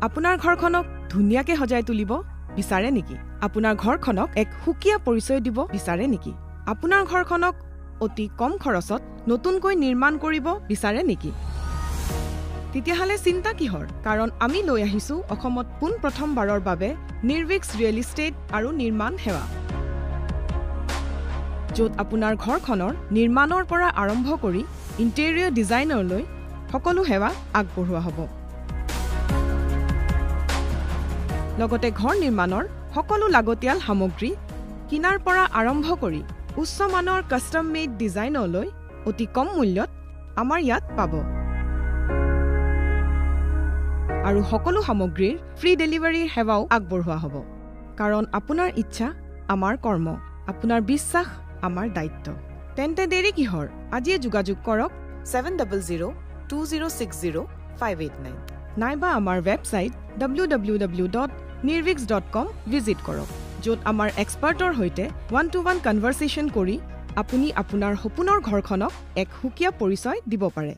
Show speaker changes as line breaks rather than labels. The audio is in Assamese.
আপোনাৰ ঘৰখনক ধুনীয়াকে সজাই তুলিব বিচাৰে নেকি? আপোনাৰ ঘৰখনক এক সুকীয়া পৰিচয় দিব বিচাৰে নেকি? আপোনাৰ ঘৰখনক অতি কম খৰচত নতুনকৈ নিৰ্মাণ কৰিব বিচাৰে নেকি? তেতিয়াহ'লে চিন্তা কিহৰ? কাৰণ আমি লৈ আহিছো অসমত পোনপ্ৰথমবাৰৰ বাবে নিৰ্ভিক্স ৰিয়েল ইষ্টেট আৰু নিৰ্মাণ সেৱা, য'ত আপোনাৰ ঘৰখনৰ নিৰ্মাণৰ পৰা আৰম্ভ কৰি ইণ্টেৰিয়ৰ ডিজাইনৰলৈ সকলো সেৱা আগবঢ়োৱা হ'ব। লগতে ঘৰ নিৰ্মাণৰ সকলো লাগতিয়াল সামগ্ৰী কিনাৰ পৰা আৰম্ভ কৰি উচ্চ মানৰ কাষ্টম মেড ডিজাইনলৈ অতি কম মূল্যত আমাৰ ইয়াত পাব। আৰু সকলো সামগ্ৰীৰ ফ্ৰী ডেলিভাৰীৰ সেৱাও আগবঢ়োৱা হ'ব। কাৰণ আপোনাৰ ইচ্ছা আমাৰ কৰ্ম, আপোনাৰ বিশ্বাস আমাৰ দায়িত্ব। তেন্তে দেৰি কিহৰ? আজিয়ে যোগাযোগ কৰক 7002060589 নাইবা আমাৰ ৱেবছাইট www.nirvix.com ভিজিট কৰক, য'ত আমাৰ এক্সপাৰ্টৰ সৈতে 1-to-1 কনভাৰচেশ্যন কৰি আপুনি আপোনাৰ সপোনৰ ঘৰখনক এক সুকীয়া পৰিচয় দিব পাৰে।